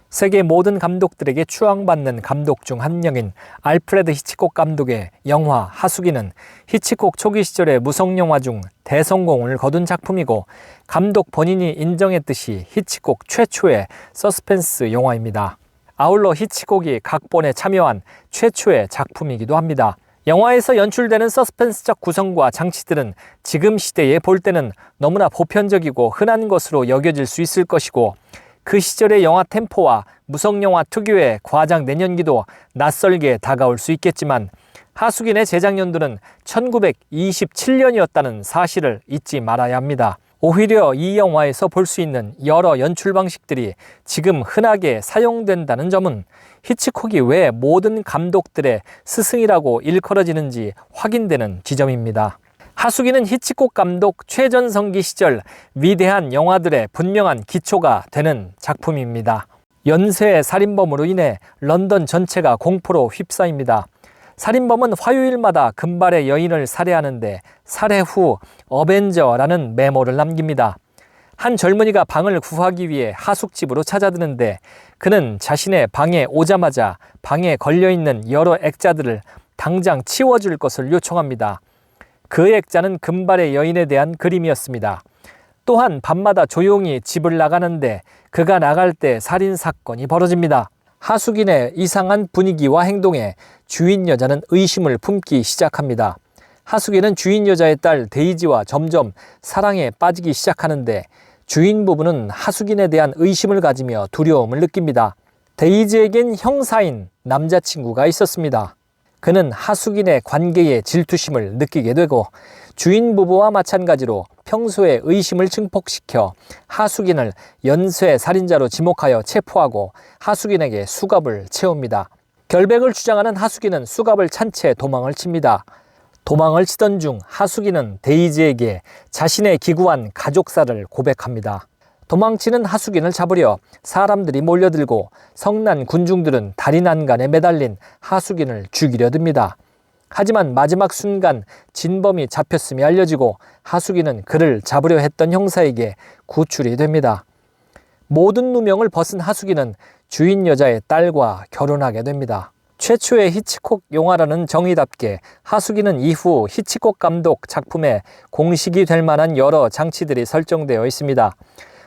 세계 모든 감독들에게 추앙받는 감독 중 한 명인 알프레드 히치콕 감독의 영화 하수기는 히치콕 초기 시절의 무성영화 중 대성공을 거둔 작품이고 감독 본인이 인정했듯이 히치콕 최초의 서스펜스 영화입니다. 아울러 히치콕이 각본에 참여한 최초의 작품이기도 합니다. 영화에서 연출되는 서스펜스적 구성과 장치들은 지금 시대에 볼 때는 너무나 보편적이고 흔한 것으로 여겨질 수 있을 것이고 그 시절의 영화 템포와 무성영화 특유의 과장 내연기도 낯설게 다가올 수 있겠지만 하수긴의 제작 연도는 1927년이었다는 사실을 잊지 말아야 합니다. 오히려 이 영화에서 볼 수 있는 여러 연출 방식들이 지금 흔하게 사용된다는 점은 히치콕이 왜 모든 감독들의 스승이라고 일컬어지는지 확인되는 지점입니다. 하수기는 히치콕 감독 최전성기 시절 위대한 영화들의 분명한 기초가 되는 작품입니다. 연쇄 살인범으로 인해 런던 전체가 공포로 휩싸입니다. 살인범은 화요일마다 금발의 여인을 살해하는데 살해 후 어벤져라는 메모를 남깁니다. 한 젊은이가 방을 구하기 위해 하숙집으로 찾아드는데 그는 자신의 방에 오자마자 방에 걸려있는 여러 액자들을 당장 치워줄 것을 요청합니다. 그 액자는 금발의 여인에 대한 그림이었습니다. 또한 밤마다 조용히 집을 나가는데 그가 나갈 때 살인사건이 벌어집니다. 하수긴의 이상한 분위기와 행동에 주인 여자는 의심을 품기 시작합니다. 하수긴은 주인 여자의 딸 데이지와 점점 사랑에 빠지기 시작하는데 주인 부부는 하수긴에 대한 의심을 가지며 두려움을 느낍니다. 데이지에겐 형사인 남자친구가 있었습니다. 그는 하수긴의 관계에 질투심을 느끼게 되고 주인 부부와 마찬가지로 평소에 의심을 증폭시켜 하수긴을 연쇄 살인자로 지목하여 체포하고 하수긴에게 수갑을 채웁니다. 결백을 주장하는 하수긴은 수갑을 찬 채 도망을 칩니다. 도망을 치던 중 하수긴은 데이지에게 자신의 기구한 가족사를 고백합니다. 도망치는 하수긴을 잡으려 사람들이 몰려들고 성난 군중들은 다리 난간에 매달린 하수긴을 죽이려 듭니다. 하지만 마지막 순간 진범이 잡혔음이 알려지고 하수긴은 그를 잡으려 했던 형사에게 구출이 됩니다. 모든 누명을 벗은 하수긴은 주인 여자의 딸과 결혼하게 됩니다. 최초의 히치콕 영화라는 정의답게 하수기는 이후 히치콕 감독 작품에 공식이 될 만한 여러 장치들이 설정되어 있습니다.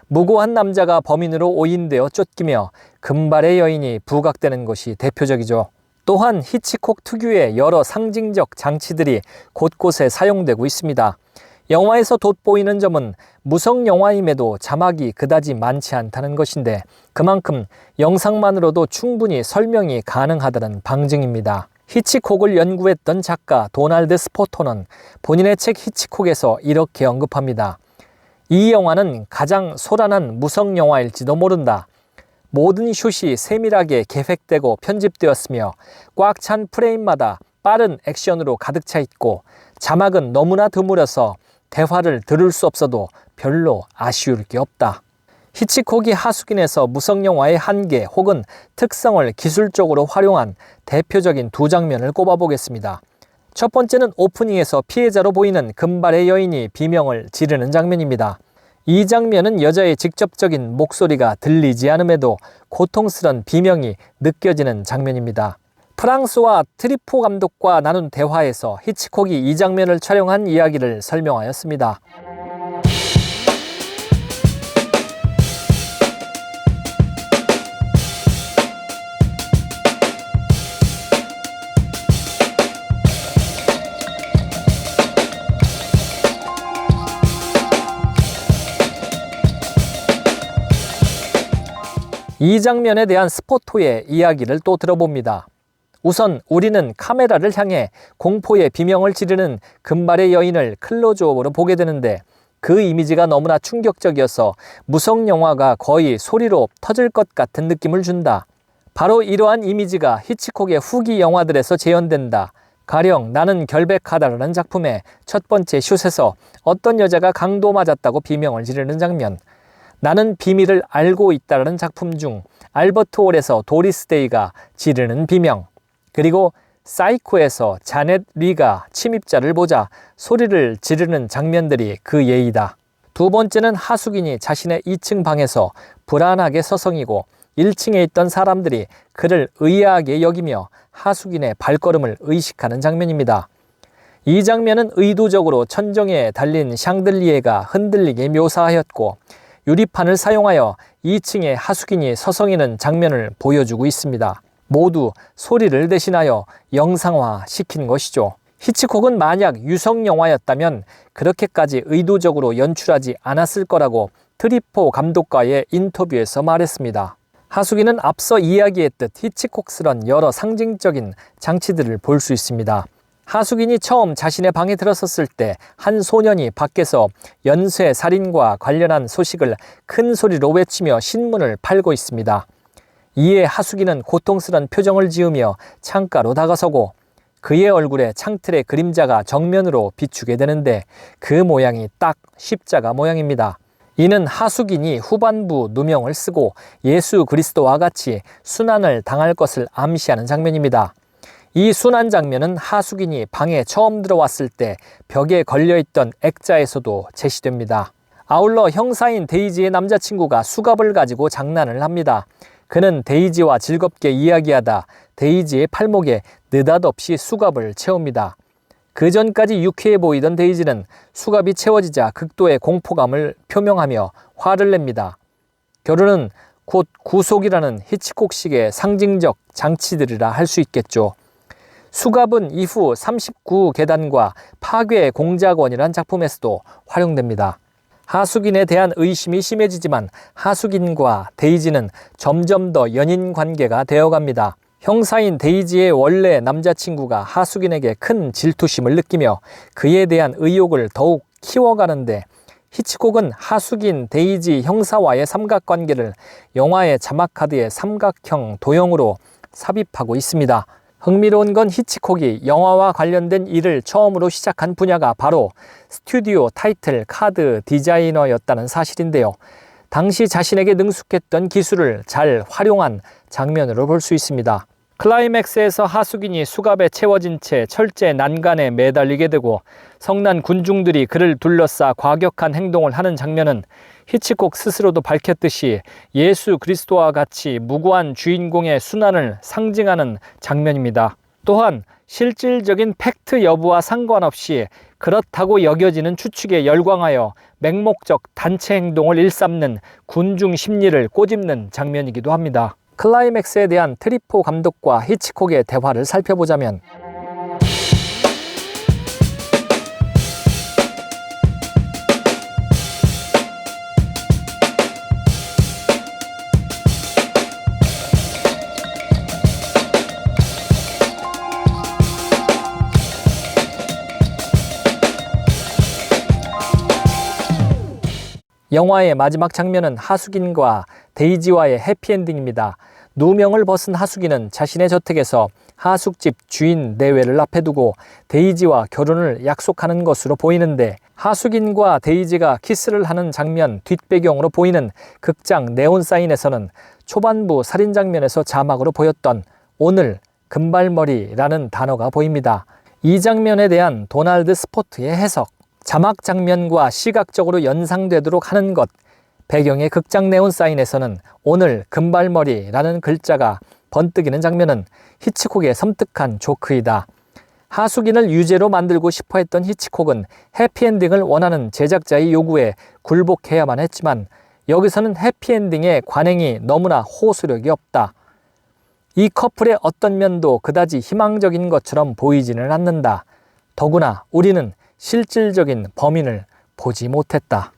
무고한 남자가 범인으로 오인되어 쫓기며 금발의 여인이 부각되는 것이 대표적이죠. 또한 히치콕 특유의 여러 상징적 장치들이 곳곳에 사용되고 있습니다. 영화에서 돋보이는 점은 무성 영화임에도 자막이 그다지 많지 않다는 것인데 그만큼 영상만으로도 충분히 설명이 가능하다는 방증입니다. 히치콕을 연구했던 작가 도널드 스포터는 본인의 책 히치콕에서 이렇게 언급합니다. 이 영화는 가장 소란한 무성 영화일지도 모른다. 모든 숏이 세밀하게 계획되고 편집되었으며 꽉 찬 프레임마다 빠른 액션으로 가득 차 있고 자막은 너무나 드물어서 대화를 들을 수 없어도 별로 아쉬울 게 없다. 히치콕이 하수긴에서 무성영화의 한계 혹은 특성을 기술적으로 활용한 대표적인 두 장면을 꼽아보겠습니다. 첫 번째는 오프닝에서 피해자로 보이는 금발의 여인이 비명을 지르는 장면입니다. 이 장면은 여자의 직접적인 목소리가 들리지 않음에도 고통스런 비명이 느껴지는 장면입니다. 프랑스와 트리포 감독과 나눈 대화에서 히치콕이 이 장면을 촬영한 이야기를 설명하였습니다. 이 장면에 대한 스포터의 이야기를 또 들어봅니다. 우선 우리는 카메라를 향해 공포의 비명을 지르는 금발의 여인을 클로즈업으로 보게 되는데 그 이미지가 너무나 충격적이어서 무성 영화가 거의 소리로 터질 것 같은 느낌을 준다. 바로 이러한 이미지가 히치콕의 후기 영화들에서 재현된다. 가령 나는 결백하다라는 작품의 첫 번째 숏에서 어떤 여자가 강도 맞았다고 비명을 지르는 장면, 나는 비밀을 알고 있다라는 작품 중 알버트 홀에서 도리스 데이가 지르는 비명, 그리고 사이코에서 자넷 리가 침입자를 보자 소리를 지르는 장면들이 그 예이다. 두 번째는 하수긴이 자신의 2층 방에서 불안하게 서성이고 1층에 있던 사람들이 그를 의아하게 여기며 하숙인의 발걸음을 의식하는 장면입니다. 이 장면은 의도적으로 천정에 달린 샹들리에가 흔들리게 묘사하였고 유리판을 사용하여 2층에 하숙인이 서성이는 장면을 보여주고 있습니다. 모두 소리를 대신하여 영상화 시킨 것이죠. 히치콕은 만약 유성 영화였다면 그렇게까지 의도적으로 연출하지 않았을 거라고 트리포 감독과의 인터뷰에서 말했습니다. 하숙인은 앞서 이야기했듯 히치콕스런 여러 상징적인 장치들을 볼 수 있습니다. 하숙인이 처음 자신의 방에 들어섰을 때 한 소년이 밖에서 연쇄 살인과 관련한 소식을 큰 소리로 외치며 신문을 팔고 있습니다. 이에 하숙인은 고통스런 표정을 지으며 창가로 다가서고 그의 얼굴에 창틀의 그림자가 정면으로 비추게 되는데 그 모양이 딱 십자가 모양입니다. 이는 하숙인이 후반부 누명을 쓰고 예수 그리스도와 같이 순환을 당할 것을 암시하는 장면입니다. 이 순환 장면은 하숙인이 방에 처음 들어왔을 때 벽에 걸려있던 액자에서도 제시됩니다. 아울러 형사인 데이지의 남자친구가 수갑을 가지고 장난을 합니다. 그는 데이지와 즐겁게 이야기하다 데이지의 팔목에 느닷없이 수갑을 채웁니다. 그 전까지 유쾌해 보이던 데이지는 수갑이 채워지자 극도의 공포감을 표명하며 화를 냅니다. 결혼은 곧 구속이라는 히치콕식의 상징적 장치들이라 할 수 있겠죠. 수갑은 이후 39계단과 파괴 공작원이란 작품에서도 활용됩니다. 하숙인에 대한 의심이 심해지지만 하숙인과 데이지는 점점 더 연인 관계가 되어갑니다. 형사인 데이지의 원래 남자친구가 하숙인에게 큰 질투심을 느끼며 그에 대한 의욕을 더욱 키워가는데 히치콕은 하숙인 데이지 형사와의 삼각관계를 영화의 자막카드의 삼각형 도형으로 삽입하고 있습니다. 흥미로운 건 히치콕이 영화와 관련된 일을 처음으로 시작한 분야가 바로 스튜디오 타이틀 카드 디자이너였다는 사실인데요. 당시 자신에게 능숙했던 기술을 잘 활용한 장면으로 볼 수 있습니다. 클라이맥스에서 하숙인이 수갑에 채워진 채 철제 난간에 매달리게 되고 성난 군중들이 그를 둘러싸 과격한 행동을 하는 장면은 히치콕 스스로도 밝혔듯이 예수 그리스도와 같이 무고한 주인공의 순환을 상징하는 장면입니다. 또한 실질적인 팩트 여부와 상관없이 그렇다고 여겨지는 추측에 열광하여 맹목적 단체 행동을 일삼는 군중 심리를 꼬집는 장면이기도 합니다. 클라이맥스에 대한 트리포 감독과 히치콕의 대화를 살펴보자면 영화의 마지막 장면은 하숙인과 데이지와의 해피엔딩입니다. 누명을 벗은 하숙인은 자신의 저택에서 하숙집 주인 내외를 앞에 두고 데이지와 결혼을 약속하는 것으로 보이는데 하숙인과 데이지가 키스를 하는 장면 뒷배경으로 보이는 극장 네온사인에서는 초반부 살인 장면에서 자막으로 보였던 오늘 금발머리라는 단어가 보입니다. 이 장면에 대한 도널드 스포트의 해석, 자막 장면과 시각적으로 연상되도록 하는 것, 배경의 극장 네온사인에서는 오늘 금발머리라는 글자가 번뜩이는 장면은 히치콕의 섬뜩한 조크이다. 하숙인을 유죄로 만들고 싶어 했던 히치콕은 해피엔딩을 원하는 제작자의 요구에 굴복해야만 했지만 여기서는 해피엔딩의 관행이 너무나 호소력이 없다. 이 커플의 어떤 면도 그다지 희망적인 것처럼 보이지는 않는다. 더구나 우리는 실질적인 범인을 보지 못했다.